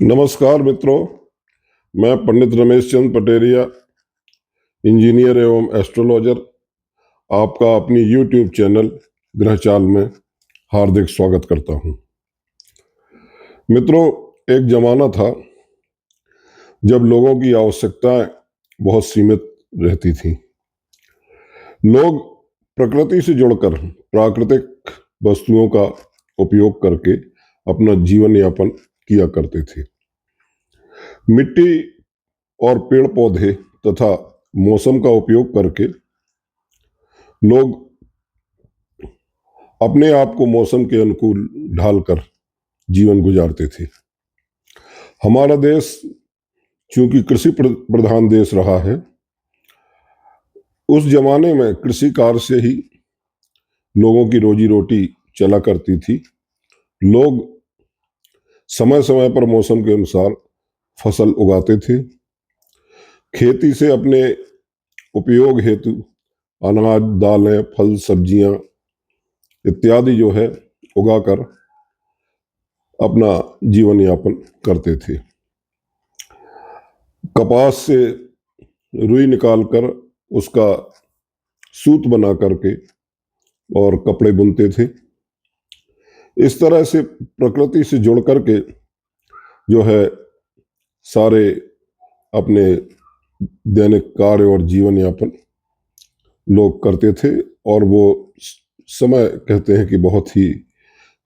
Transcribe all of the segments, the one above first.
नमस्कार मित्रों, मैं पंडित रमेश चंद पटेरिया, इंजीनियर एवं एस्ट्रोलॉजर, आपका अपनी यूट्यूब चैनल ग्रहचाल में हार्दिक स्वागत करता हूं। मित्रों, एक जमाना था जब लोगों की आवश्यकताएं बहुत सीमित रहती थीं। लोग प्रकृति से जुड़कर प्राकृतिक वस्तुओं का उपयोग करके अपना जीवन यापन किया करते थे। मिट्टी और पेड़ पौधे तथा मौसम का उपयोग करके लोग अपने आप को मौसम के अनुकूल ढालकर जीवन गुजारते थे। हमारा देश चूंकि कृषि प्रधान देश रहा है, उस जमाने में कृषि कार्य से ही लोगों की रोजी रोटी चला करती थी। लोग समय समय पर मौसम के अनुसार फसल उगाते थे। खेती से अपने उपयोग हेतु अनाज, दालें, फल, सब्जियां इत्यादि जो है उगाकर अपना जीवन यापन करते थे। कपास से रुई निकालकर उसका सूत बना करके और कपड़े बुनते थे। इस तरह से प्रकृति से जुड़ करके जो है सारे अपने दैनिक कार्य और जीवन यापन लोग करते थे, और वो समय कहते हैं कि बहुत ही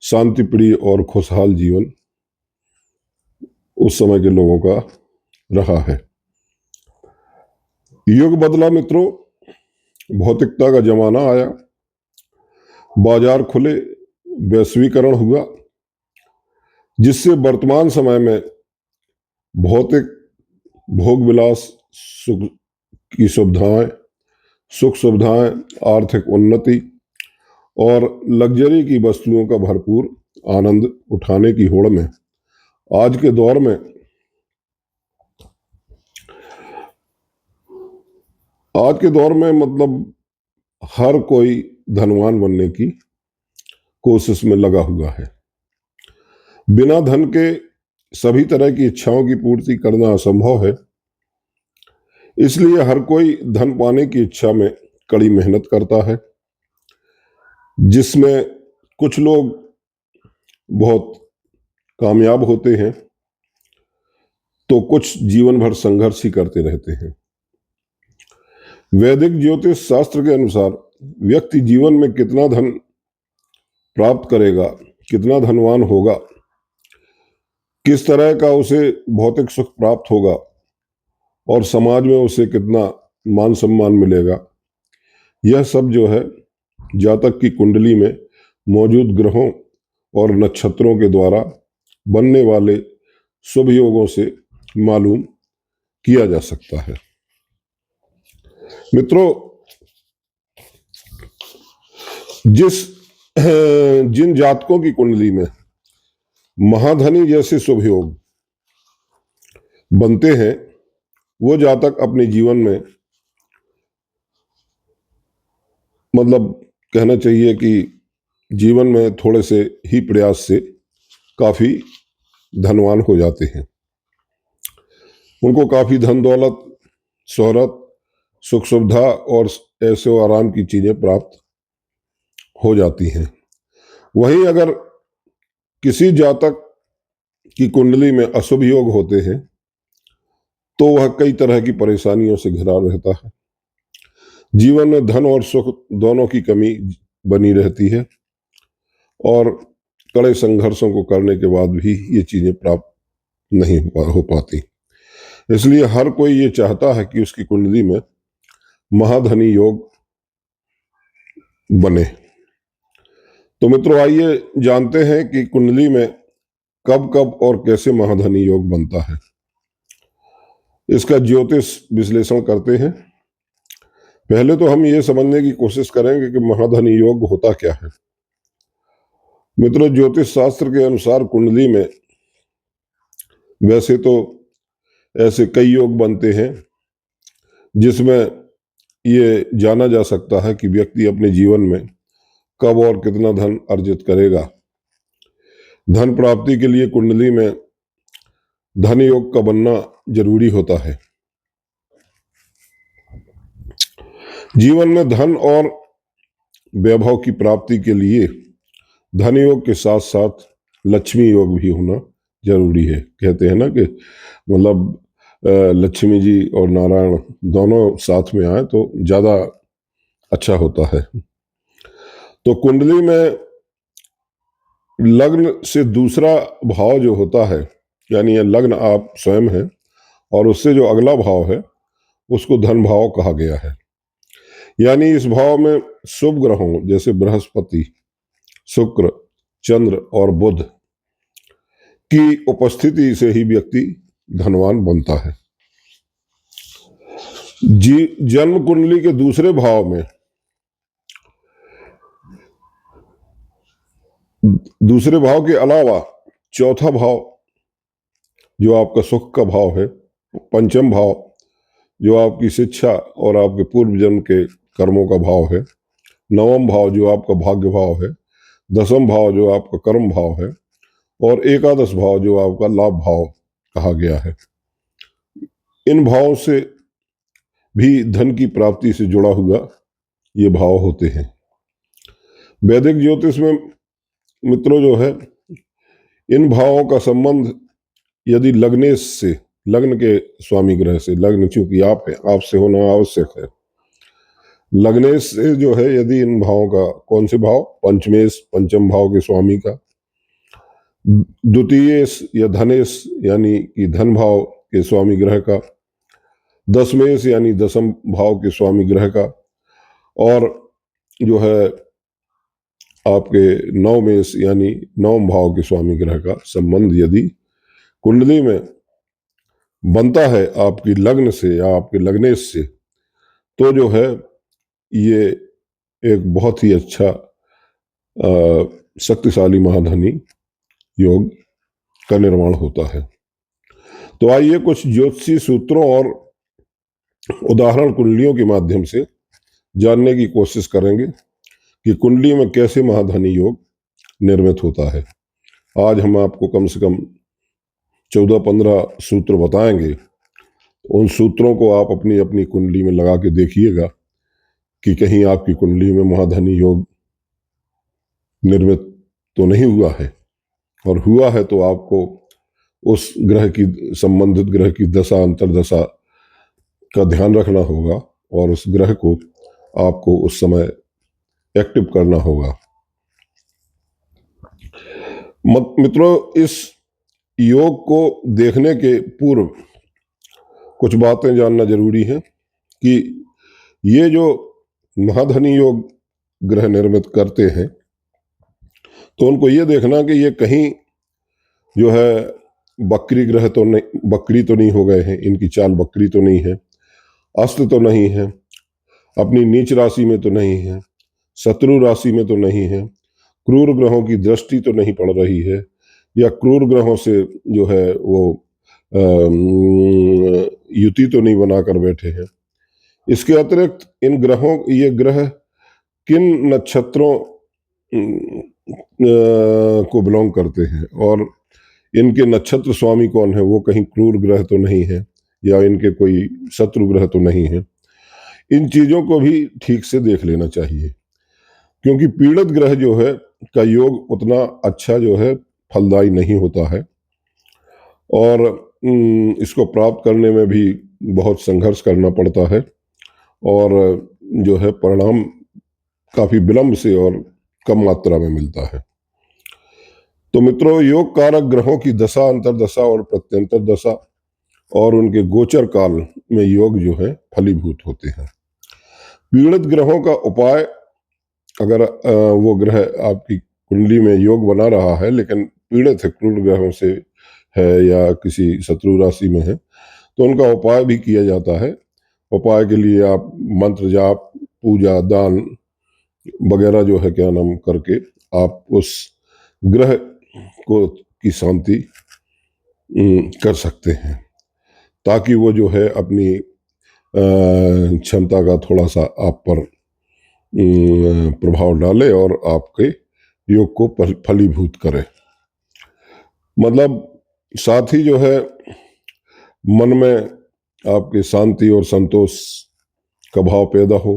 शांतिप्रिय और खुशहाल जीवन उस समय के लोगों का रहा है। युग बदला मित्रों, भौतिकता का जमाना आया, बाजार खुले, वैश्वीकरण हुआ, जिससे वर्तमान समय में भौतिक भोग विलास, सुख सुविधाएं, आर्थिक उन्नति और लग्जरी की वस्तुओं का भरपूर आनंद उठाने की होड़ में आज के दौर में मतलब हर कोई धनवान बनने की कोशिश में लगा हुआ है। बिना धन के सभी तरह की इच्छाओं की पूर्ति करना असंभव है। इसलिए हर कोई धन पाने की इच्छा में कड़ी मेहनत करता है, जिसमें कुछ लोग बहुत कामयाब होते हैं तो कुछ जीवन भर संघर्ष ही करते रहते हैं। वैदिक ज्योतिष शास्त्र के अनुसार व्यक्ति जीवन में कितना धन प्राप्त करेगा, कितना धनवान होगा, किस तरह का उसे भौतिक सुख प्राप्त होगा और समाज में उसे कितना मान सम्मान मिलेगा, यह सब जो है जातक की कुंडली में मौजूद ग्रहों और नक्षत्रों के द्वारा बनने वाले शुभ योगों से मालूम किया जा सकता है। मित्रों, जिन जातकों की कुंडली में महाधनी जैसे शुभ योग बनते हैं, वो जातक अपने जीवन में मतलब कहना चाहिए कि जीवन में थोड़े से ही प्रयास से काफी धनवान हो जाते हैं। उनको काफी धन दौलत, शोहरत, सुख सुविधा और ऐशो आराम की चीजें प्राप्त हो जाती हैं। वहीं अगर किसी जातक की कुंडली में अशुभ योग होते हैं तो वह कई तरह की परेशानियों से घिरा रहता है। जीवन में धन और सुख दोनों की कमी बनी रहती है और कड़े संघर्षों को करने के बाद भी ये चीजें प्राप्त नहीं हो पाती। इसलिए हर कोई ये चाहता है कि उसकी कुंडली में महाधनी योग बने। तो मित्रों, आइए जानते हैं कि कुंडली में कब कब और कैसे महाधनी योग बनता है। इसका ज्योतिष विश्लेषण करते हैं। पहले तो हम ये समझने की कोशिश करेंगे कि महाधनी योग होता क्या है। मित्रों, ज्योतिष शास्त्र के अनुसार कुंडली में वैसे तो ऐसे कई योग बनते हैं जिसमें ये जाना जा सकता है कि व्यक्ति अपने जीवन में कब और कितना धन अर्जित करेगा। धन प्राप्ति के लिए कुंडली में धन योग का बनना जरूरी होता है। जीवन में धन और वैभव की प्राप्ति के लिए धन योग के साथ साथ लक्ष्मी योग भी होना जरूरी है। कहते हैं ना कि मतलब लक्ष्मी जी और नारायण दोनों साथ में आए तो ज्यादा अच्छा होता है। तो कुंडली में लग्न से दूसरा भाव जो होता है, यानी ये लग्न आप स्वयं है और उससे जो अगला भाव है उसको धन भाव कहा गया है। यानी इस भाव में शुभ ग्रहों जैसे बृहस्पति, शुक्र, चंद्र और बुध की उपस्थिति से ही व्यक्ति धनवान बनता है। जन्म कुंडली के दूसरे भाव में, दूसरे भाव के अलावा चौथा भाव जो आपका सुख का भाव है, पंचम भाव जो आपकी शिक्षा और आपके पूर्व जन्म के कर्मों का भाव है, नवम भाव जो आपका भाग्य भाव है, दसम भाव जो आपका कर्म भाव है और एकादश भाव जो आपका लाभ भाव कहा गया है। इन भावों से भी धन की प्राप्ति से जुड़ा हुआ ये भाव होते हैं। वैदिक ज्योतिष में मित्रों जो है इन भावों का संबंध यदि लग्नेश से, लग्न के स्वामी ग्रह से, लग्न चूंकि आप है, आपसे होना आवश्यक है, लग्नेश से जो है यदि इन भावों का, कौन से भाव, पंचमेश पंचम भाव के स्वामी का, द्वितीयेश या धनेश यानी कि धन भाव के स्वामी ग्रह का, दसमेश यानी दसम भाव के स्वामी ग्रह का, और जो है आपके नवमेश यानी नवम भाव के स्वामी ग्रह का संबंध यदि कुंडली में बनता है आपकी लग्न से या आपके लग्नेश से, तो जो है ये एक बहुत ही अच्छा शक्तिशाली महाधनी योग का निर्माण होता है। तो आइए कुछ ज्योतिषी सूत्रों और उदाहरण कुंडलियों के माध्यम से जानने की कोशिश करेंगे कि कुंडली में कैसे महाधनी योग निर्मित होता है। आज हम आपको कम से कम 14-15 सूत्र बताएंगे। उन सूत्रों को आप अपनी अपनी कुंडली में लगा के देखिएगा कि कहीं आपकी कुंडली में महाधनी योग निर्मित तो नहीं हुआ है, और हुआ है तो आपको उस ग्रह की, संबंधित ग्रह की दशा अंतरदशा का ध्यान रखना होगा और उस ग्रह को आपको उस समय एक्टिव करना होगा। मित्रों, इस योग को देखने के पूर्व कुछ बातें जानना जरूरी है कि ये जो महाधनी योग ग्रह निर्मित करते हैं तो उनको ये देखना कि ये कहीं जो है बकरी ग्रह तो नहीं, बकरी तो नहीं हो गए हैं, इनकी चाल बकरी तो नहीं है, अस्त तो नहीं है, अपनी नीच राशि में तो नहीं है, शत्रु राशि में तो नहीं है, क्रूर ग्रहों की दृष्टि तो नहीं पड़ रही है, या क्रूर ग्रहों से जो है वो युति तो नहीं बनाकर बैठे हैं। इसके अतिरिक्त इन ग्रहों, ये ग्रह किन नक्षत्रों को बिलोंग करते हैं और इनके नक्षत्र स्वामी कौन है, वो कहीं क्रूर ग्रह तो नहीं है या इनके कोई शत्रु ग्रह तो नहीं है। इन चीजों को भी ठीक से देख लेना चाहिए, क्योंकि पीड़ित ग्रह जो है का योग उतना अच्छा जो है फलदायी नहीं होता है और इसको प्राप्त करने में भी बहुत संघर्ष करना पड़ता है और जो है परिणाम काफी विलंब से और कम मात्रा में मिलता है। तो मित्रों, योग कारक ग्रहों की दशा अंतरदशा और प्रत्यंतर दशा और उनके गोचर काल में योग जो है फलीभूत होते हैं। पीड़ित ग्रहों का उपाय, अगर वो ग्रह आपकी कुंडली में योग बना रहा है लेकिन पीड़ित है, क्रूर ग्रहों से है या किसी शत्रु राशि में है, तो उनका उपाय भी किया जाता है। उपाय के लिए आप मंत्र जाप, पूजा, दान वगैरह जो है क्या नाम करके आप उस ग्रह को की शांति कर सकते हैं, ताकि वो जो है अपनी क्षमता का थोड़ा सा आप पर प्रभाव डाले और आपके योग को फलीभूत करे। मतलब साथ ही जो है मन में आपके शांति और संतोष का भाव पैदा हो,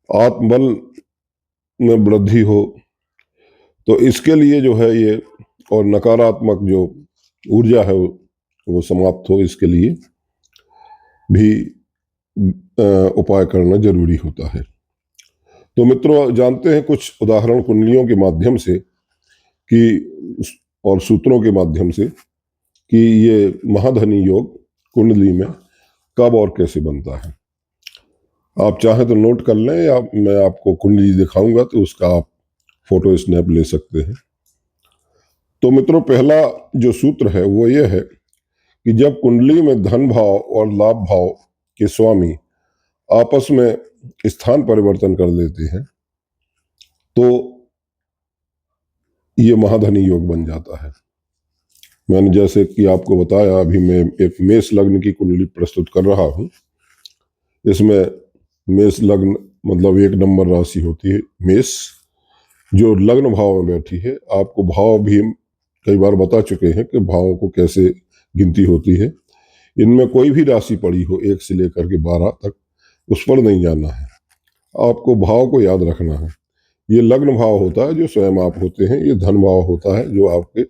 आत्मबल में वृद्धि हो। तो इसके लिए जो है ये, और नकारात्मक जो ऊर्जा है वो समाप्त हो, इसके लिए भी उपाय करना जरूरी होता है। तो मित्रों, जानते हैं कुछ उदाहरण कुंडलियों के माध्यम से कि, और सूत्रों के माध्यम से, कि ये महाधनी योग कुंडली में कब और कैसे बनता है। आप चाहें तो नोट कर लें, या मैं आपको कुंडली दिखाऊंगा तो उसका आप फोटो स्नैप ले सकते हैं। तो मित्रों, पहला जो सूत्र है वो ये है कि जब कुंडली में धन भाव और लाभ भाव के स्वामी आपस में स्थान परिवर्तन कर लेते हैं तो ये महाधनी योग बन जाता है। मैंने जैसे कि आपको बताया, अभी मैं एक मेष लग्न की कुंडली प्रस्तुत कर रहा हूं। इसमें मेष लग्न मतलब 1 नंबर राशि होती है मेष, जो लग्न भाव में बैठी है। आपको भाव भी कई बार बता चुके हैं कि भावों को कैसे गिनती होती है। इनमें कोई भी राशि पड़ी हो 1 से लेकर के 12 तक, उस पर नहीं जाना है, आपको भाव को याद रखना है। ये लग्न भाव होता है जो स्वयं आप होते हैं, ये धन भाव होता है जो आपके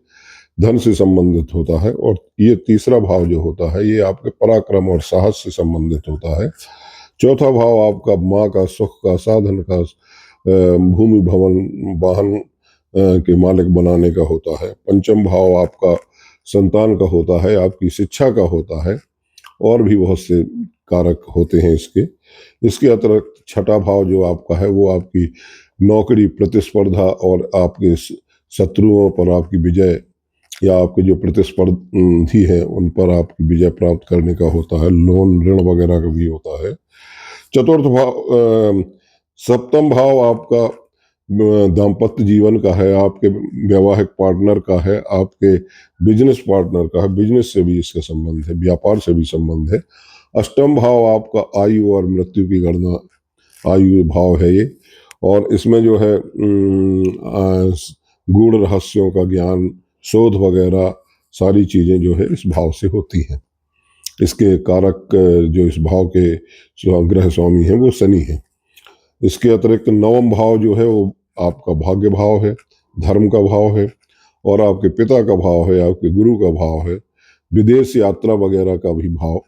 धन से संबंधित होता है, और ये तीसरा भाव जो होता है ये आपके पराक्रम और साहस से संबंधित होता है। चौथा भाव आपका माँ का, सुख का, साधन का, भूमि भवन वाहन के मालिक बनाने का होता है। पंचम भाव आपका संतान का होता है, आपकी शिक्षा का होता है, और भी बहुत से कारक होते हैं इसके अतिरिक्त छठा भाव जो आपका है वो आपकी नौकरी, प्रतिस्पर्धा और आपके शत्रुओं पर आपकी विजय, या आपके जो प्रतिस्पर्धी हैं उन पर आपकी विजय प्राप्त करने का होता है। लोन, ऋण वगैरह का भी होता है। चतुर्थ भाव, सप्तम भाव आपका दाम्पत्य जीवन का है, आपके वैवाहिक पार्टनर का है, आपके बिजनेस पार्टनर का है, बिजनेस से भी इसका संबंध है, व्यापार से भी संबंध है। अष्टम भाव आपका आयु और मृत्यु की गणना, आयु भाव है ये, और इसमें जो है गूढ़ रहस्यों का ज्ञान, शोध वगैरह सारी चीजें जो है इस भाव से होती हैं। इसके कारक जो इस भाव के ग्रह स्वामी हैं वो शनि है। इसके अतिरिक्त नवम भाव जो है वो आपका भाग्य भाव है, धर्म का भाव है, और आपके पिता का भाव है, आपके गुरु का भाव है। विदेश यात्रा वगैरह का भी भाव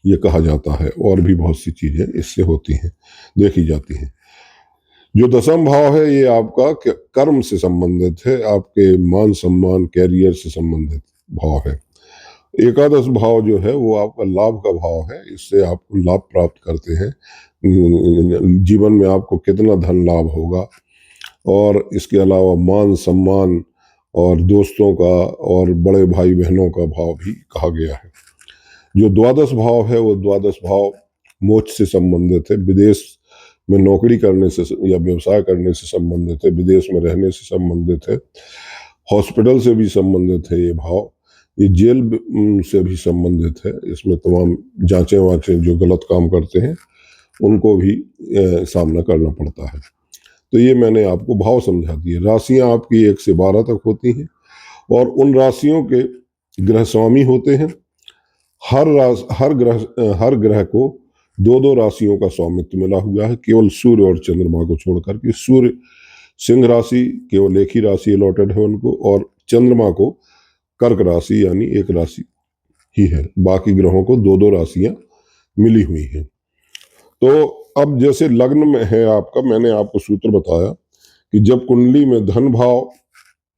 ये कहा जाता है, और भी बहुत सी चीजें इससे होती हैं, देखी जाती हैं। जो दसम भाव है ये आपका कर्म से संबंधित है, आपके मान सम्मान, कैरियर से संबंधित भाव है। एकादश भाव जो है वो आपका लाभ का भाव है, इससे आप लाभ प्राप्त करते हैं। जीवन में आपको कितना धन लाभ होगा, और इसके अलावा मान सम्मान और दोस्तों का और बड़े भाई बहनों का भाव भी कहा गया है। जो द्वादश भाव है वो द्वादश भाव मोक्ष से संबंधित है, विदेश में नौकरी करने से या व्यवसाय करने से संबंधित है, विदेश में रहने से संबंधित है, हॉस्पिटल से भी संबंधित है ये भाव, ये जेल से भी संबंधित है। इसमें तमाम जांचें वाचें जो गलत काम करते हैं उनको भी सामना करना पड़ता है। तो ये मैंने आपको भाव समझा दिए। राशियां आपकी 1 से 12 तक होती हैं, और उन राशियों के ग्रह स्वामी होते हैं। हर ग्रह को 2-2 राशियों का स्वामित्व मिला हुआ है, केवल सूर्य और चंद्रमा को छोड़कर के। सूर्य सिंह राशि केवल एक ही राशि अलॉटेड है उनको, और चंद्रमा को कर्क राशि यानी एक राशि ही है, बाकी ग्रहों को 2-2 राशियां मिली हुई हैं। तो अब जैसे लग्न में है आपका, मैंने आपको सूत्र बताया कि जब कुंडली में धन भाव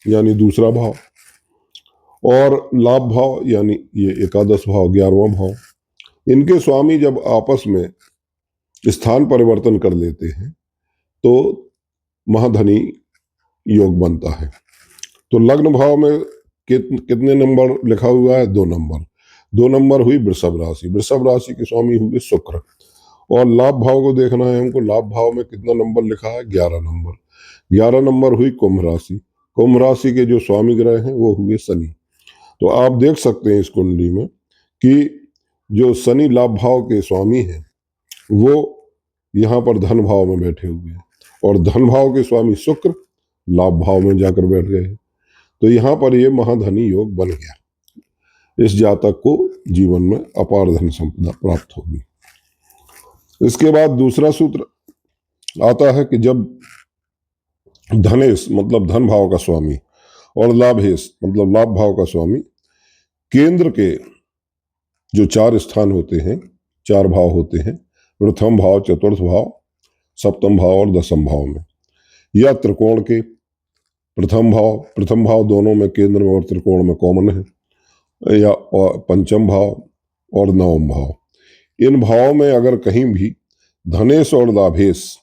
यानी दूसरा भाव और लाभ भाव यानी ये एकादश भाव, 11वां भाव, इनके स्वामी जब आपस में स्थान परिवर्तन कर लेते हैं तो महाधनी योग बनता है। तो लग्न भाव में कितने नंबर लिखा हुआ है? 2 नंबर। 2 नंबर हुई वृषभ राशि, वृषभ राशि के स्वामी हुए शुक्र। और लाभ भाव को देखना है हमको, लाभ भाव में कितना नंबर लिखा है? 11 नंबर। 11 नंबर हुई कुंभ राशि, कुंभ राशि के जो स्वामी ग्रह हैं वो हुए शनि। तो आप देख सकते हैं इस कुंडली में कि जो शनि लाभ भाव के स्वामी हैं वो यहाँ पर धन भाव में बैठे हुए हैं, और धन भाव के स्वामी शुक्र लाभ भाव में जाकर बैठ गए। तो यहाँ पर ये महाधनी योग बन गया। इस जातक को जीवन में अपार धन संपदा प्राप्त होगी। इसके बाद दूसरा सूत्र आता है कि जब धनेश मतलब धन भाव का स्वामी और लाभेश मतलब लाभ भाव का स्वामी केंद्र के जो 4 स्थान होते हैं, 4 भाव होते हैं, प्रथम भाव, चतुर्थ भाव, सप्तम भाव और दसम भाव में, या त्रिकोण के प्रथम भाव दोनों में केंद्र में और त्रिकोण में कॉमन है, या पंचम भाव और नवम भाव, इन भावों में अगर कहीं भी धनेश और लाभेश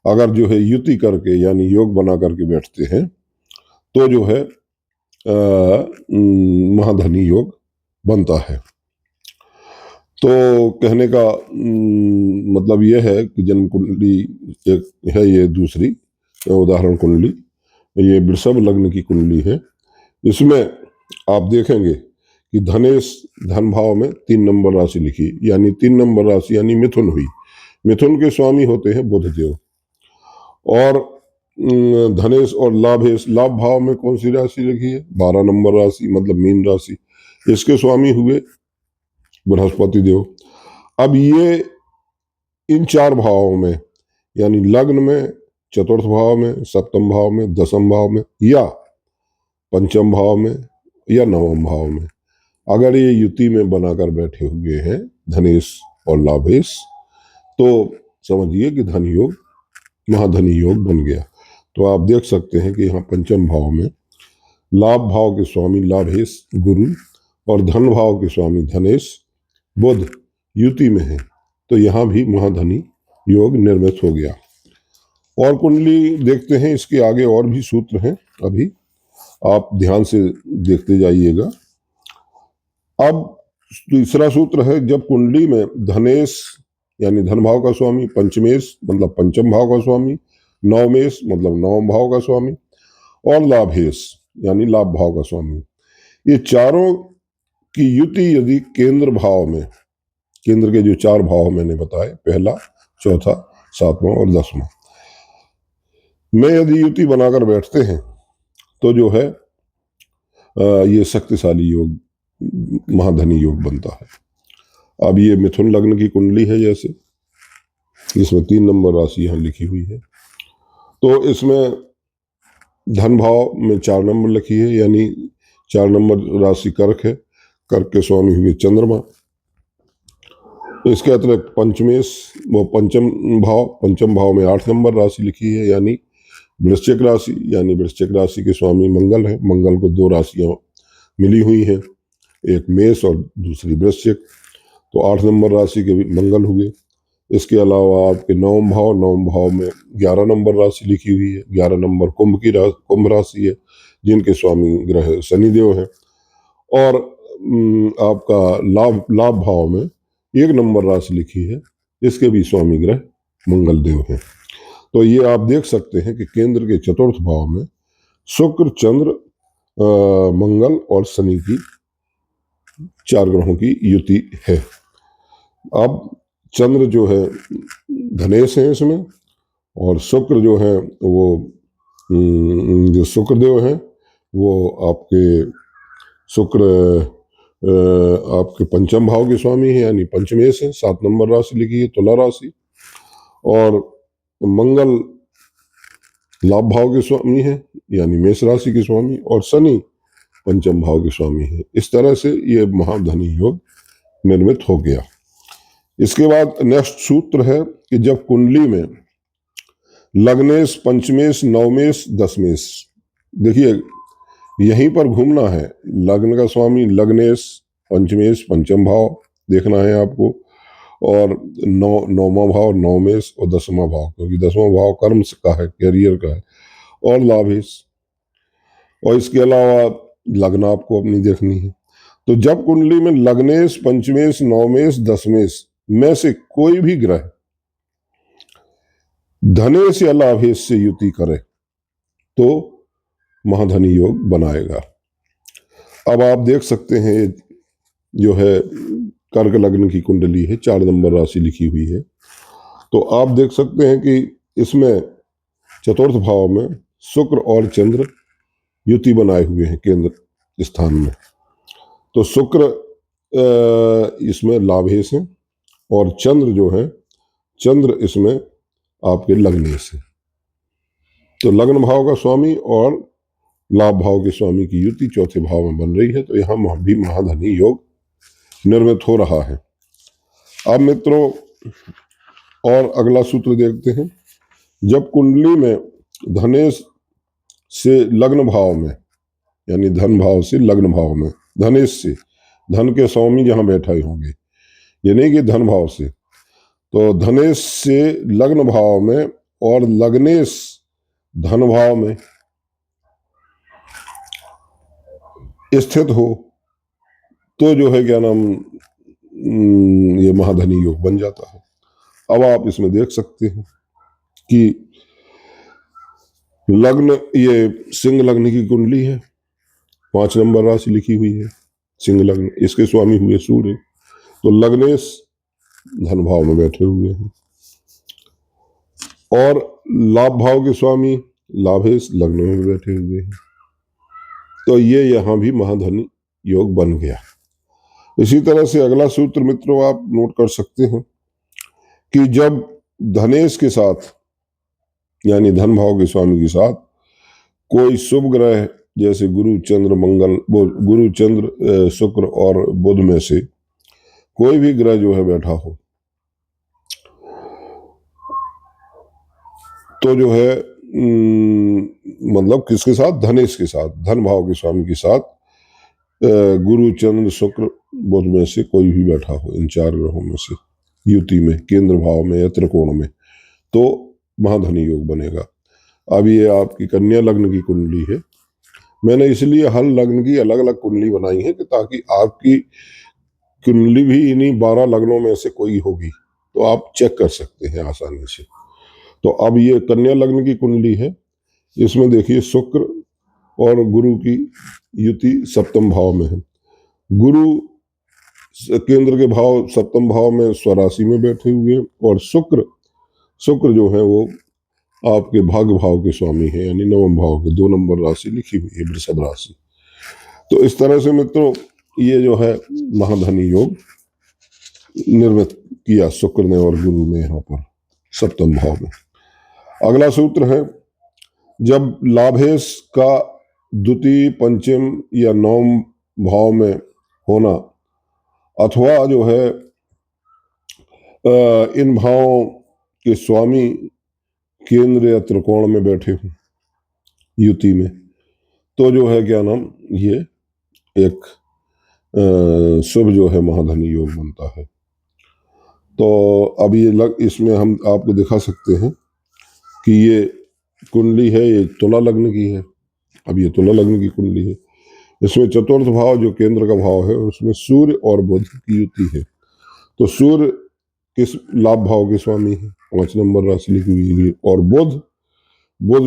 अगर जो है युति करके यानी योग बना करके बैठते हैं तो जो है महाधनी योग बनता है। तो कहने का मतलब यह है कि जन्म कुंडली एक है, ये दूसरी उदाहरण कुंडली, ये वृषभ लग्न की कुंडली है। इसमें आप देखेंगे कि धनेश धन भाव में 3 नंबर राशि लिखी, यानी 3 नंबर राशि यानी मिथुन हुई। मिथुन के स्वामी होते हैं बुध देव। और धनेश और लाभेश लाभ भाव में कौन सी राशि लिखी है? 12 नंबर राशि मतलब मीन राशि, इसके स्वामी हुए बृहस्पति देव। अब ये इन 4 भावों में यानी लग्न में, चतुर्थ भाव में, सप्तम भाव में, दसम भाव में या पंचम भाव में या नवम भाव में अगर ये युति में बनाकर बैठे हुए हैं धनेश और लाभेश, तो समझिए कि धन योग महाधनी योग बन गया। तो आप देख सकते हैं कि यहाँ पंचम भाव में लाभ भाव के स्वामी लाभेश गुरु और धन भाव के स्वामी धनेश बुध युति में है, तो यहाँ भी महाधनी योग निर्मित हो गया। और कुंडली देखते हैं, इसके आगे और भी सूत्र हैं, अभी आप ध्यान से देखते जाइएगा। अब तीसरा सूत्र है, जब कुंडली में धनेश यानी धन भाव का स्वामी, पंचमेश मतलब पंचम भाव का स्वामी, नवमेश मतलब नवम भाव का स्वामी और लाभेश यानी लाभ भाव का स्वामी, ये चारों की युति यदि केंद्र भाव में, केंद्र के जो 4 भाव मैंने बताए, पहला, चौथा, 7वां और 10वां में यदि युति बनाकर बैठते हैं तो जो है ये शक्तिशाली योग महाधनी योग बनता है। अब ये मिथुन लग्न की कुंडली है, जैसे इसमें 3 नंबर राशि यहाँ लिखी हुई है, तो इसमें धन भाव में 4 नंबर लिखी है, यानी 4 नंबर राशि कर्क है, कर्क के स्वामी हुए चंद्रमा। इसके अतिरिक्त पंचमेश वो पंचम भाव में 8 नंबर राशि लिखी है, यानी वृश्चिक राशि, यानी वृश्चिक राशि के स्वामी मंगल है। मंगल को 2 राशियां मिली हुई हैं, एक मेष और दूसरी वृश्चिक, तो 8 नंबर राशि के भी मंगल हुए। इसके अलावा आपके नवम भाव में 11 नंबर राशि लिखी हुई है। 11 नंबर कुंभ राशि है, जिनके स्वामी ग्रह शनिदेव है। और आपका लाभ भाव में 1 नंबर राशि लिखी है, इसके भी स्वामी ग्रह मंगल देव हैं। तो ये आप देख सकते हैं कि केंद्र के चतुर्थ भाव में शुक्र, चंद्र, मंगल और शनि की 4 ग्रहों की युति है। अब चंद्र जो है धनेश है इसमें, और शुक्र जो है वो जो शुक्रदेव है वो शुक्र आपके पंचम भाव के स्वामी है, यानी पंचमेश है। 7 नंबर राशि लिखी है, तुला राशि। और मंगल लाभ भाव के स्वामी है, यानी मेष राशि के स्वामी, और शनि पंचम भाव के स्वामी है। इस तरह से ये महाधनी योग निर्मित हो गया। इसके बाद नेक्स्ट सूत्र है कि जब कुंडली में लग्नेश, पंचमेश, नवमेश, दशमेश, देखिए यहीं पर घूमना है। लग्न का स्वामी लग्नेश, पंचमेश, पंचम भाव देखना है आपको, और नौवां भाव नवमेश और 10वां भाव, क्योंकि 10वां भाव कर्म का है, कैरियर का है, और लाभेश। और इसके अलावा लग्न आपको अपनी देखनी है। तो जब कुंडली में लग्नेश, पंचमेश, नवमेश, दशमेश में से कोई भी ग्रह धनेश या लाभेश से युति करे तो महाधनी योग बनाएगा। अब आप देख सकते हैं जो है कर्क लग्न की कुंडली है, 4 नंबर राशि लिखी हुई है। तो आप देख सकते हैं कि इसमें चतुर्थ भाव में शुक्र और चंद्र युति बनाए हुए हैं केंद्र स्थान में। तो शुक्र इसमें लाभेश है, और चंद्र जो है, चंद्र इसमें आपके लग्नेश है। तो लग्न भाव का स्वामी और लाभ भाव के स्वामी की युति चौथे भाव में बन रही है, तो यहां भी महाधनी योग निर्मित हो रहा है। अब मित्रों और अगला सूत्र देखते हैं। जब कुंडली में धनेश से लग्न भाव में, यानी धन भाव से लग्न भाव में, धनेश से, धन के स्वामी जहां बैठे होंगे, ये नहीं कि धन भाव से, तो धनेश से लग्न भाव में और लग्नेश धन भाव में स्थित हो, तो जो है क्या नाम, ये महाधनी योग बन जाता है। अब आप इसमें देख सकते हैं कि लग्न, ये सिंह लग्न की कुंडली है, 5 नंबर राशि लिखी हुई है सिंह लग्न, इसके स्वामी हुए सूर्य, तो लग्नेश धन भाव में बैठे हुए हैं, और लाभ भाव के स्वामी लाभेश लग्न में बैठे हुए हैं, तो ये यहां भी महाधनी योग बन गया। इसी तरह से अगला सूत्र मित्रों आप नोट कर सकते हैं कि जब धनेश के साथ, यानी धन भाव के स्वामी के साथ कोई शुभ ग्रह, जैसे गुरु चंद्र मंगल, गुरु चंद्र शुक्र और बुध में से कोई भी ग्रह जो है बैठा हो, तो जो है मतलब किसके साथ, धनेश के साथ, धन भाव के स्वामी के साथ गुरु चंद्र शुक्र बुध में से कोई भी बैठा हो, इन 4 ग्रहों में से युति में, केंद्र भाव में या त्रिकोण में, तो महाधनी योग बनेगा। अब ये आपकी कन्या लग्न की कुंडली है, मैंने इसलिए हर लग्न की अलग अलग कुंडली बनाई है कि ताकि आपकी कुंडली भी इन्हीं 12 लग्नों में से कोई होगी तो आप चेक कर सकते हैं आसानी से। तो अब ये कन्या लग्न की कुंडली है, इसमें देखिए शुक्र और गुरु की युति सप्तम भाव में है। गुरु केंद्र के भाव सप्तम भाव में स्वराशि में बैठे हुए, और शुक्र जो है वो आपके भाग्य भाव के स्वामी है, यानी नवम भाव के 2 नंबर राशि लिखी हुई है, वृषभ राशि। तो इस तरह से मित्रों ये जो है महाधनी योग निर्मित किया शुक्र ने और गुरु ने यहाँ पर सप्तम भाव में। अगला सूत्र है, जब लाभेश का द्वितीय, पंचम या नवम भाव में होना, अथवा जो है इन भावों के स्वामी केंद्र या त्रिकोण में बैठे हों युति में, तो जो है क्या नाम, ये एक शुभ जो है महाधनी योग बनता है। तो अब ये इसमें हम आपको दिखा सकते हैं कि ये कुंडली है, ये तुला लग्न की है। अब ये तुला लग्न की कुंडली है, इसमें चतुर्थ भाव जो केंद्र का भाव है उसमें सूर्य और बुध की युति है। तो सूर्य किस लाभ भाव के स्वामी है, 5 नंबर राशि लिखी हुई है, और बुध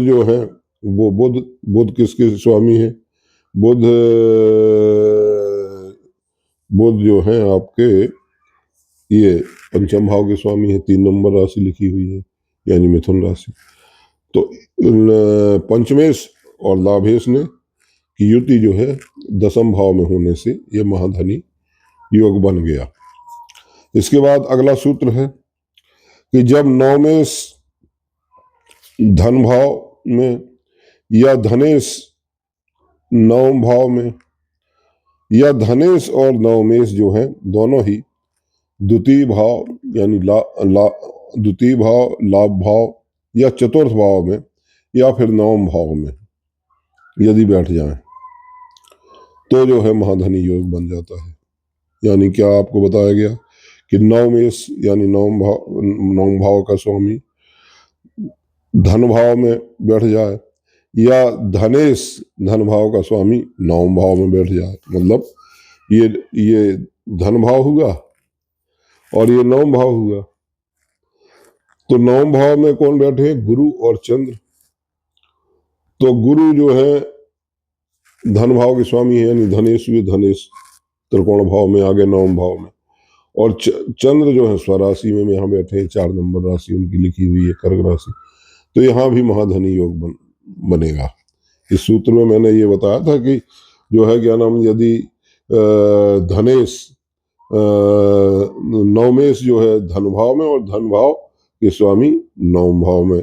जो है वो बुध किसके स्वामी है, बुध जो है आपके ये पंचम भाव के स्वामी है, 3 नंबर राशि लिखी हुई है, यानी मिथुन राशि। तो पंचमेश और लाभेश ने की युति जो है 10म भाव में होने से यह महाधनी योग बन गया। इसके बाद अगला सूत्र है कि जब नवमेश धन भाव में या धनेश नवम भाव में, या धनेश और नवमेश जो है दोनों ही द्वितीय भाव, यानी द्वितीय भाव, लाभ भाव या चतुर्थ भाव में या फिर नवम भाव में यदि बैठ जाएं, तो जो है महाधनी योग बन जाता है। यानी क्या आपको बताया गया कि नवमेश यानी नवम भाव का स्वामी धन भाव में बैठ जाए, या धनेश धन भाव का स्वामी नवम भाव में बैठ जाए, मतलब ये धन भाव हुआ और ये नवम भाव हुआ। तो नवम भाव में कौन बैठे, गुरु और चंद्र। तो गुरु जो है धन भाव के स्वामी है, यानी धनेश हुए, धनेश त्रिकोण भाव में आ गए नवम भाव में, और चंद्र जो है स्वराशि में यहाँ बैठे हैं, 4 नंबर राशि उनकी लिखी हुई है, कर्क राशि। तो यहाँ भी महाधनी योग बनेगा। इस सूत्र में मैंने ये बताया था कि जो है क्या नाम, यदि धनेश नवमेश जो है धन भाव में और धन भाव के स्वामी नवम भाव में,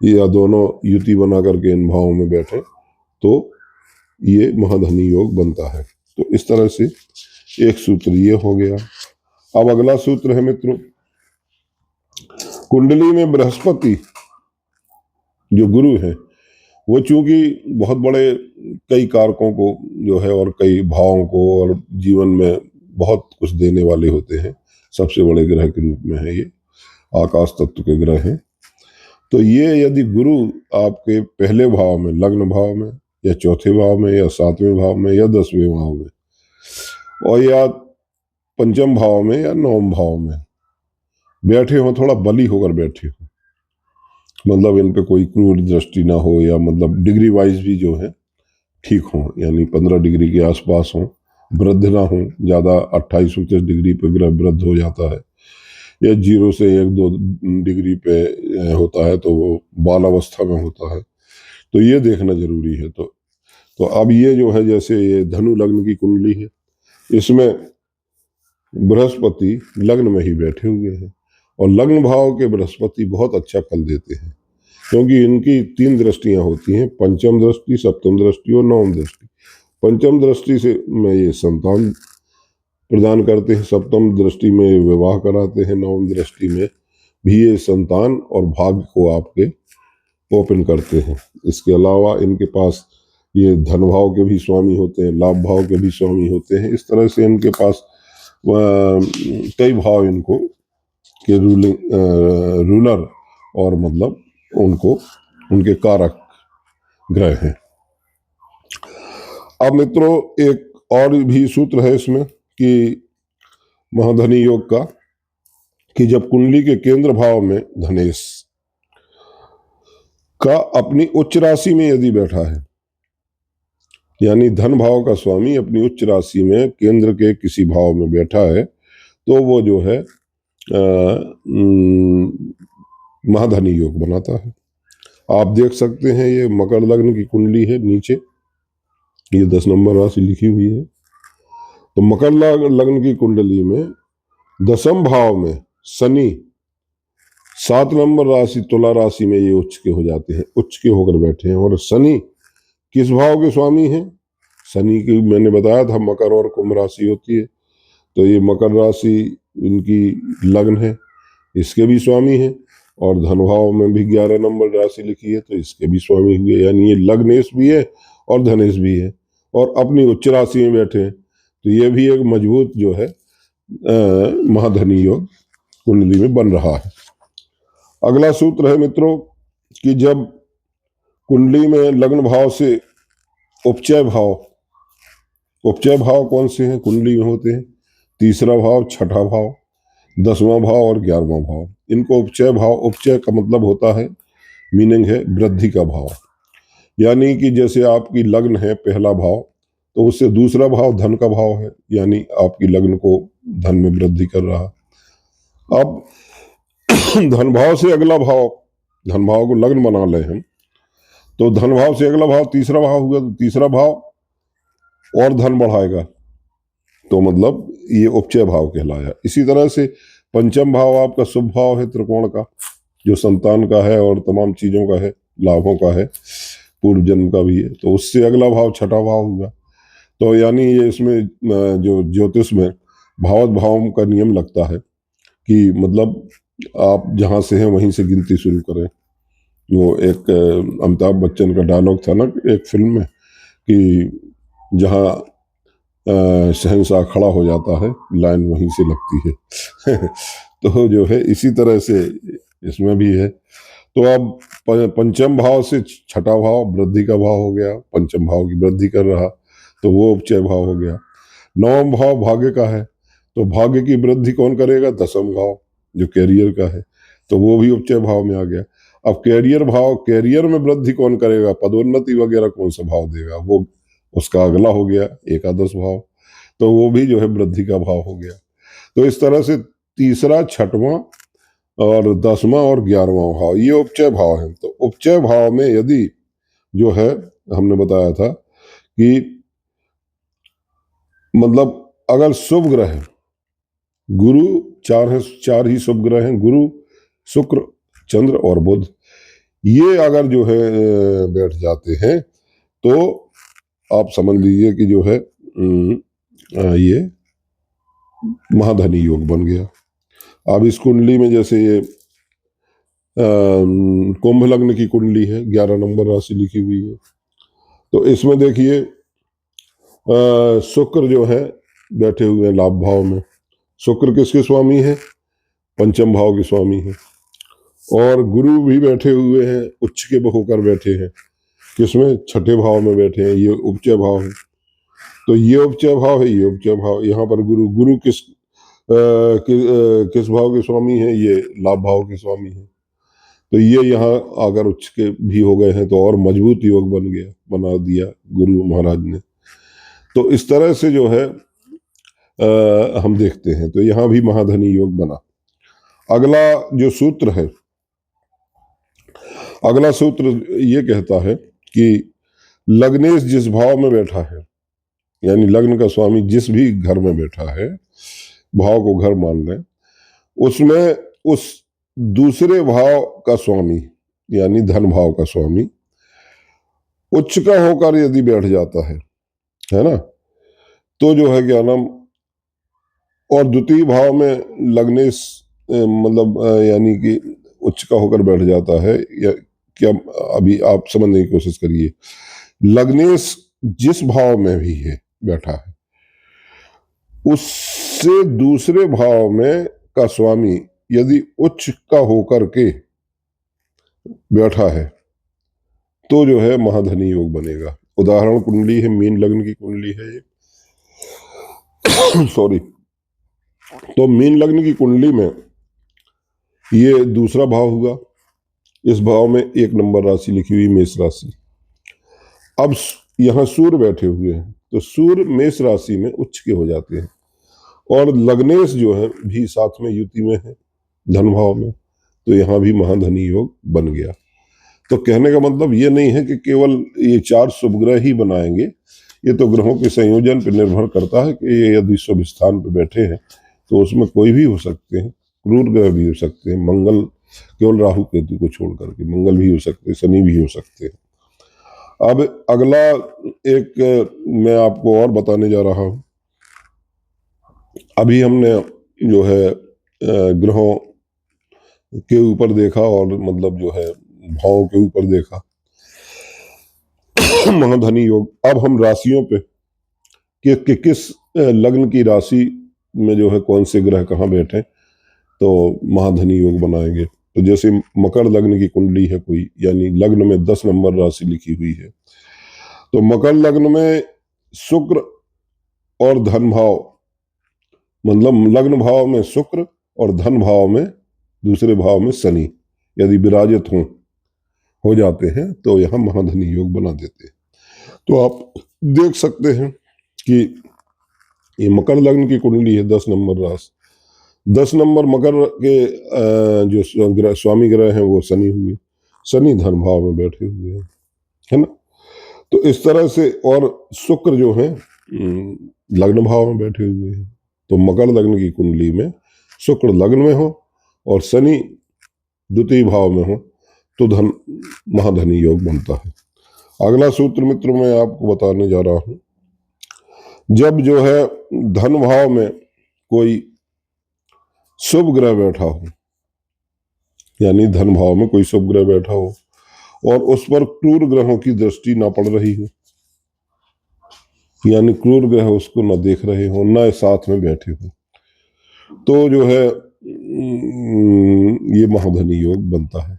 या दोनों युति बना करके इन भावों में बैठे तो ये महाधनी योग बनता है। तो इस तरह से एक सूत्र ये हो गया। अब अगला सूत्र है मित्रों, कुंडली में बृहस्पति जो गुरु है वो चूंकि बहुत बड़े कई कारकों को जो है और कई भावों को और जीवन में बहुत कुछ देने वाले होते हैं, सबसे बड़े ग्रह के रूप में है ये, आकाश तत्व के ग्रह हैं। तो ये यदि गुरु आपके पहले भाव में, लग्न भाव में या चौथे भाव में या सातवें भाव में या 10वें भाव में और या पंचम भाव में या नवम भाव में बैठे हो, थोड़ा बली होकर बैठे हो, मतलब इन पे कोई क्रूर दृष्टि ना हो, या मतलब डिग्री वाइज भी जो है ठीक हो, यानी 15 डिग्री के आसपास हो, वृद्ध ना हो, ज्यादा 28-29 डिग्री पे ग्रह वृद्ध हो जाता है, या 0 से 1-2 डिग्री पे होता है तो वो बाल अवस्था में होता है, तो ये देखना जरूरी है। तो अब ये जो है, जैसे ये धनु लग्न की कुंडली है, इसमें बृहस्पति लग्न में ही बैठे हुए हैं और लग्न भाव के बृहस्पति बहुत अच्छा फल देते हैं, क्योंकि इनकी 3 दृष्टियां होती हैं, पंचम दृष्टि, सप्तम दृष्टि और नवम दृष्टि। पंचम दृष्टि से में ये संतान प्रदान करते हैं, सप्तम दृष्टि में विवाह कराते हैं, नवम दृष्टि में भी ये संतान और भाग्य को आपके ओपन करते हैं। इसके अलावा इनके पास ये धन भाव के भी स्वामी होते हैं, लाभ भाव के भी स्वामी होते हैं। इस तरह से इनके पास कई भाव इनको के रूलर और मतलब उनको उनके कारक ग्रह हैं। अब मित्रों एक और भी सूत्र है इसमें कि महाधनी योग का, कि जब कुंडली के केंद्र भाव में धनेश का अपनी उच्च राशि में यदि बैठा है, यानी धन भाव का स्वामी अपनी उच्च राशि में केंद्र के किसी भाव में बैठा है, तो वो जो है महाधनी योग बनाता है। आप देख सकते हैं ये मकर लग्न की कुंडली है, नीचे ये 10 नंबर राशि लिखी हुई है। तो मकर लग्न की कुंडली में 10वें भाव में शनि 7 नंबर राशि तुला राशि में ये उच्च के हो जाते हैं, उच्च के होकर बैठे हैं। और शनि किस भाव के स्वामी हैं? शनि की मैंने बताया था मकर और कुंभ राशि होती है, तो ये मकर राशि इनकी लग्न है, इसके भी स्वामी हैं। और धन भाव में भी 11 नंबर राशि लिखी है, तो इसके भी स्वामी हुए, यानी ये लग्नेश भी है और धनेश भी है और अपनी उच्च राशि में बैठे हैं। तो ये भी एक मजबूत जो है महाधनी योग कुंडली में बन रहा है। अगला सूत्र है मित्रों कि जब कुंडली में लग्न भाव से उपचय भाव कौन से हैं कुंडली में होते हैं? तीसरा भाव, छठा भाव, 10वां भाव और 11वां भाव। इनको उपचय भाव, उपचय का मतलब होता है, मीनिंग है वृद्धि का भाव, यानी कि जैसे आपकी लग्न है पहला भाव, तो उससे दूसरा भाव धन का भाव है, यानी आपकी लग्न को धन में वृद्धि कर रहा। अब धन भाव से अगला भाव, धन भाव को लग्न बना ले हम, तो धन भाव से अगला भाव तीसरा भाव हुआ, तो तीसरा भाव और धन बढ़ाएगा, तो मतलब ये उपचय भाव कहलाया। इसी तरह से पंचम भाव आपका शुभ भाव है त्रिकोण का, जो संतान का है और तमाम चीजों का है, लाभों का है, पूर्व जन्म का भी है, तो उससे अगला भाव छठा भाव हुआ। तो यानी ये इसमें जो ज्योतिष में भावत भाव का नियम लगता है कि मतलब आप जहां से हैं वहीं से गिनती शुरू करें। वो एक अमिताभ बच्चन का डायलॉग था ना एक फिल्म में, कि जहां शहंशाह खड़ा हो जाता है लाइन वहीं से लगती है। तो जो है इसी तरह से इसमें भी है। तो अब पंचम भाव से छठा भाव वृद्धि का भाव हो गया, पंचम भाव की वृद्धि कर रहा, तो वो उपचय भाव हो गया। नवम भाव भाग्य का है, तो भाग्य की वृद्धि कौन करेगा? 10वां भाव जो कैरियर का है, तो वो भी उपचय भाव में आ गया। अब कैरियर भाव, कैरियर में वृद्धि कौन करेगा? पदोन्नति वगैरह कौन सा भाव देगा? वो उसका अगला हो गया एकादश भाव, तो वो भी जो है वृद्धि का भाव हो गया। तो इस तरह से तीसरा, छठवां और 10वां और 11वां भाव ये उपचय भाव है। तो उपचय भाव में यदि जो है हमने बताया था कि मतलब अगर शुभ ग्रह है, गुरु, चार है, चार ही शुभ ग्रह हैं, गुरु, शुक्र, चंद्र और बुध, ये अगर जो है बैठ जाते हैं तो आप समझ लीजिए कि जो है ये महाधनी योग बन गया। अब इस कुंडली में जैसे ये कुंभ लग्न की कुंडली है, 11 नंबर राशि लिखी हुई है, तो इसमें देखिए शुक्र जो है बैठे हुए हैं लाभ भाव में। शुक्र किसके स्वामी है? पंचम भाव के स्वामी है। और गुरु भी बैठे हुए हैं, उच्च के होकर बैठे हैं, किसमें? छठे भाव में बैठे हैं, ये उपचय भाव है। तो ये उपचय भाव है, ये उपचय भाव। यहाँ पर गुरु, गुरु किस भाव के स्वामी है? ये लाभ भाव के स्वामी है। तो ये यहाँ अगर उच्च के भी हो गए हैं तो और मजबूत योग बन गया, बना दिया गुरु महाराज ने। तो इस तरह से जो है हम देखते हैं, तो यहाँ भी महाधनी योग बना। अगला जो सूत्र है, अगला सूत्र ये कहता है कि लग्नेश जिस भाव में बैठा है, यानी लग्न का स्वामी जिस भी घर में बैठा है, भाव को घर मान लें, उसमें उस दूसरे भाव का स्वामी यानी धन भाव का स्वामी उच्च का होकर यदि बैठ जाता है ना, तो जो है क्या नाम, और द्वितीय भाव में लग्नेश मतलब यानी कि उच्च का होकर बैठ जाता है, या क्या, अभी आप समझने की कोशिश करिए। लग्नेश जिस भाव में भी है बैठा है, उससे दूसरे भाव में का स्वामी यदि उच्च का होकर के बैठा है तो जो है महाधनी योग बनेगा। उदाहरण कुंडली है, मीन लग्न की कुंडली है ये सॉरी। तो मीन लग्न की कुंडली में ये दूसरा भाव हुआ, इस भाव में 1 नंबर राशि लिखी हुई मेष राशि। अब यहां सूर्य बैठे हुए हैं, तो सूर्य मेष राशि में उच्च के हो जाते हैं, और लग्नेश जो है भी साथ में युति में है धन भाव में, तो यहां भी महाधनी योग बन गया। तो कहने का मतलब ये नहीं है कि केवल ये 4 शुभ ग्रह ही बनाएंगे, ये तो ग्रहों के संयोजन पर निर्भर करता है कि ये यदि शुभ स्थान पर बैठे हैं तो उसमें कोई भी हो सकते हैं, क्रूर ग्रह भी हो सकते हैं, मंगल, केवल राहु केतु को छोड़ करके मंगल भी हो सकते हैं, शनि भी हो सकते हैं। अब अगला एक मैं आपको और बताने जा रहा हूं। अभी हमने जो है ग्रहों के ऊपर देखा, और मतलब जो है भावों के ऊपर देखा महाधनी योग। अब हम राशियों पे कि किस लग्न की राशि में जो है कौन से ग्रह कहाँ बैठे तो महाधनी योग बनाएंगे। तो जैसे मकर लग्न की कुंडली है कोई, यानी लग्न में 10 नंबर राशि लिखी हुई है, तो मकर लग्न में शुक्र और धन भाव, मतलब लग्न भाव में शुक्र और धन भाव में दूसरे भाव में शनि यदि विराजित हो जाते हैं तो यहां महाधनी योग बना देते हैं। तो आप देख सकते हैं कि ये मकर लग्न की कुंडली है, 10 नंबर राशि, 10 नंबर मकर के जो स्वामी ग्रह हैं वो शनि हुए, शनि धन भाव में बैठे हुए हैं, है ना। तो इस तरह से, और शुक्र जो है लग्न भाव में बैठे हुए हैं। तो मकर लग्न की कुंडली में शुक्र लग्न में हो और शनि द्वितीय भाव में हो तो महाधनी योग बनता है। अगला सूत्र मित्रों मैं आपको बताने जा रहा हूं। जब जो है धन भाव में कोई शुभ ग्रह बैठा हो, यानी धन भाव में कोई शुभ ग्रह बैठा हो और उस पर क्रूर ग्रहों की दृष्टि ना पड़ रही हो, यानी क्रूर ग्रह उसको न देख रहे हो, न साथ में बैठे हो, तो जो है ये महाधनी योग बनता है।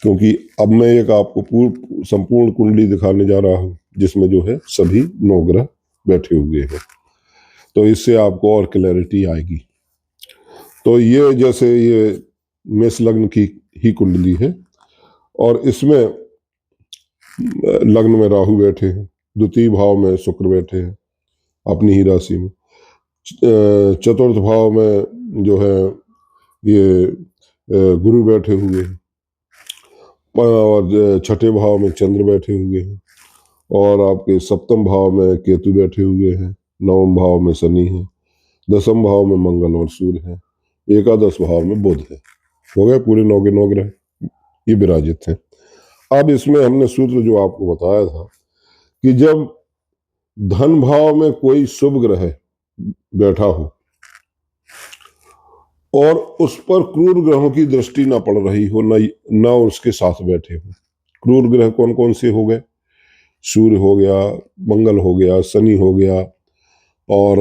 क्योंकि अब मैं एक आपको संपूर्ण कुंडली दिखाने जा रहा हूं जिसमें जो है सभी 9 ग्रह बैठे हुए हैं, तो इससे आपको और क्लैरिटी आएगी। तो ये जैसे ये मेष लग्न की ही कुंडली है, और इसमें लग्न में राहु बैठे हैं, द्वितीय भाव में शुक्र बैठे हैं अपनी ही राशि में, चतुर्थ भाव में जो है ये गुरु बैठे हुए हैं, और छठे भाव में चंद्र बैठे हुए हैं, और आपके सप्तम भाव में केतु बैठे हुए हैं, नवम भाव में शनि है, दसम भाव में मंगल और सूर्य है, एकादश भाव में बुध है। हो गए पूरे 9 के 9 ग्रह ये विराजित हैं। अब इसमें हमने सूत्र जो आपको बताया था कि जब धन भाव में कोई शुभ ग्रह बैठा हो और उस पर क्रूर ग्रहों की दृष्टि ना पड़ रही हो, न उसके साथ बैठे हो। क्रूर ग्रह कौन कौन से हो गए? सूर्य हो गया, मंगल हो गया, शनि हो गया और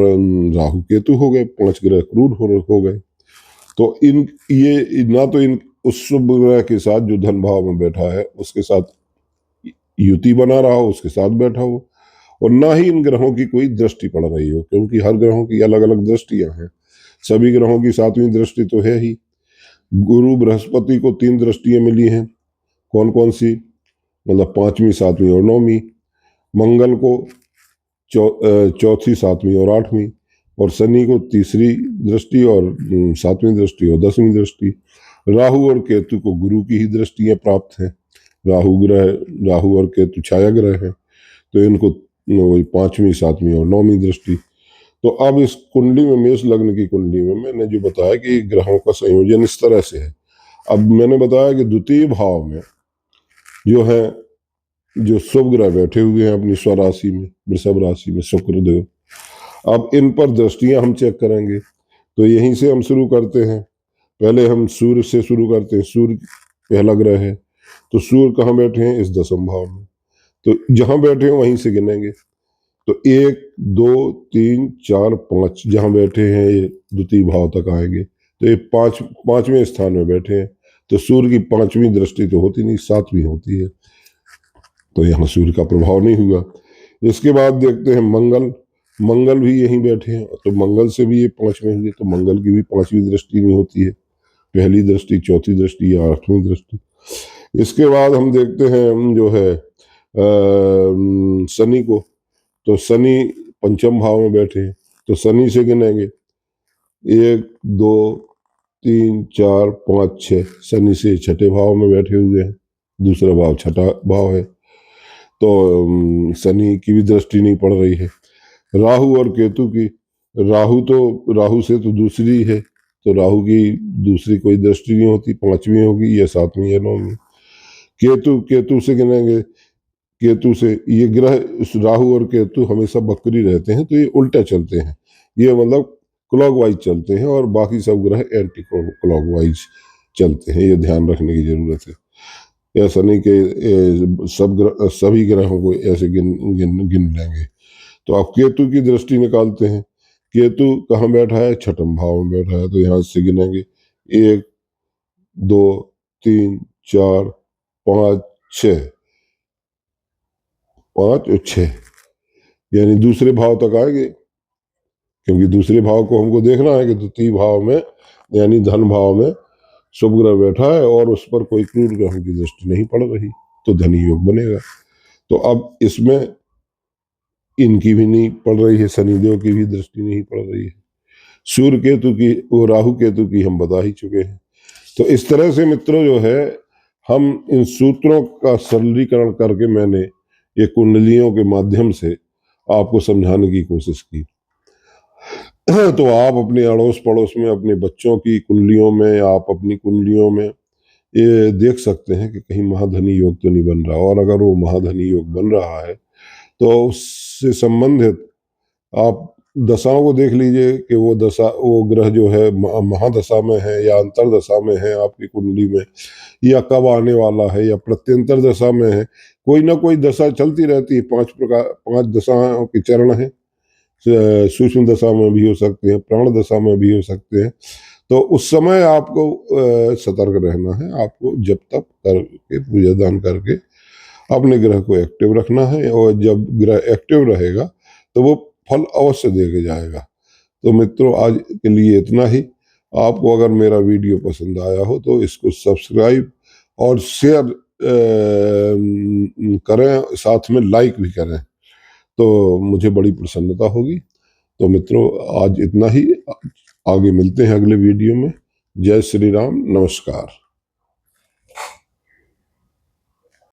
राहु केतु हो गए। 5 ग्रह क्रूर हो गए। तो ये ना तो इन उस शुभ ग्रह के साथ जो धन भाव में बैठा है उसके साथ युति बना रहा हो, उसके साथ बैठा हो, और ना ही इन ग्रहों की कोई दृष्टि पड़ रही हो, क्योंकि हर ग्रहों की अलग अलग दृष्टियां हैं। सभी ग्रहों की 7वीं दृष्टि तो है ही। गुरु बृहस्पति को 3 दृष्टियां मिली हैं। कौन कौन सी? मतलब 5वीं, 7वीं और 9वीं। मंगल को चौथी, 7वीं और 8वीं, और शनि को तीसरी दृष्टि और 7वीं दृष्टि और 10वीं दृष्टि। राहु और केतु को गुरु की ही दृष्टियां प्राप्त है। राहु और केतु छाया ग्रह है, तो इनको वही 5वीं, 7वीं और 9वीं दृष्टि। तो अब इस कुंडली में, मेष लग्न की कुंडली में मैंने जो बताया कि ग्रहों का संयोजन इस तरह से है। अब मैंने बताया कि द्वितीय भाव में जो है, जो शुभ ग्रह बैठे हुए हैं अपनी स्वराशि में, वृषभ राशि में शुक्र देव, अब इन पर दृष्टियां हम चेक करेंगे। तो यहीं से हम शुरू करते हैं। पहले हम सूर्य से शुरू करते हैं। सूर्य पहला ग्रह है, तो सूर्य कहाँ बैठे हैं? इस दसम भाव में। तो जहां बैठे हैं वहीं से गिनेंगे। तो 1, 2, 3, 4, 5 जहां बैठे हैं ये द्वितीय भाव तक आएंगे। तो ये 5वें स्थान में बैठे हैं। तो सूर्य की 5वीं दृष्टि तो होती नहीं, 7वीं होती है, तो यहाँ सूर्य का प्रभाव नहीं हुआ। इसके बाद देखते हैं मंगल। मंगल भी यहीं बैठे हैं, तो मंगल से भी ये 5वें हुए, तो मंगल की भी 5वीं दृष्टि नहीं होती है। पहली दृष्टि, चौथी दृष्टि या 8वीं दृष्टि। इसके बाद हम देखते हैं जो है शनि को। तो शनि 5म भाव में बैठे हैं, तो शनि से गिनेंगे 1, 2, 3, 4, 5, 6। शनि से 6ठे भाव में बैठे हुए हैं। दूसरा भाव 6ठा भाव है, तो शनि की भी दृष्टि नहीं पड़ रही है। राहु और केतु की, राहु से तो दूसरी है, तो राहु की दूसरी कोई दृष्टि नहीं होती। 5वीं होगी या 7वीं या 9वीं। केतु से गिनेंगे। केतु से ये ग्रह, राहु और केतु हमेशा बकरी रहते हैं, तो ये उल्टा चलते हैं। ये मतलब क्लॉकवाइज चलते हैं, और बाकी सब ग्रह एंटी क्लॉकवाइज चलते हैं। ये ध्यान रखने की जरूरत है। ऐसा नहीं कि सभी ग्रहों को ऐसे गिन लेंगे। तो आप केतु की दृष्टि निकालते हैं। केतु कहाँ बैठा है? 6ठम भाव में बैठा है, तो यहाँ से गिनेंगे 1, 2, 3, 4, 5, 6। 5 और 6 यानी दूसरे भाव तक आएंगे, क्योंकि दूसरे भाव को हमको देखना है कि द्वितीय भाव में यानी धन भाव में शुभ ग्रह बैठा है और उस पर कोई क्रूर ग्रहों की दृष्टि नहीं पड़ रही, तो धनी योग बनेगा। तो अब इसमें इनकी भी नहीं पड़ रही है, शनिदेव की भी दृष्टि नहीं पड़ रही है। सूर्य केतु की, वो राहु केतु की हम बता ही चुके हैं। तो इस तरह से मित्रों जो है, हम इन सूत्रों का सरलीकरण करके मैंने ये कुंडलियों के माध्यम से आपको समझाने की कोशिश की। तो आप अपने अड़ोस पड़ोस में अपने बच्चों की कुंडलियों में, आप अपनी कुंडलियों में ये देख सकते हैं कि कहीं महाधनी योग तो नहीं बन रहा। और अगर वो महाधनी योग बन रहा है तो उससे संबंधित आप दशाओं को देख लीजिए कि वो ग्रह जो है महादशा में है या अंतरदशा में है आपकी कुंडली में, या कब आने वाला है, या प्रत्यंतर दशा में है। कोई ना कोई दशा चलती रहती है। 5 दशाओं के चरण है। सूक्ष्म दशा में भी हो सकते हैं, प्राण दशा में भी हो सकते हैं। तो उस समय आपको सतर्क रहना है। आपको जब तक करके, पूजा दान करके अपने ग्रह को एक्टिव रखना है, और जब ग्रह एक्टिव रहेगा तो वो फल अवश्य देके जाएगा। तो मित्रों, आज के लिए इतना ही। आपको अगर मेरा वीडियो पसंद आया हो तो इसको सब्सक्राइब और शेयर करें, साथ में लाइक भी करें, तो मुझे बड़ी प्रसन्नता होगी। तो मित्रों, आज इतना ही। आगे मिलते हैं अगले वीडियो में। जय श्री राम, नमस्कार।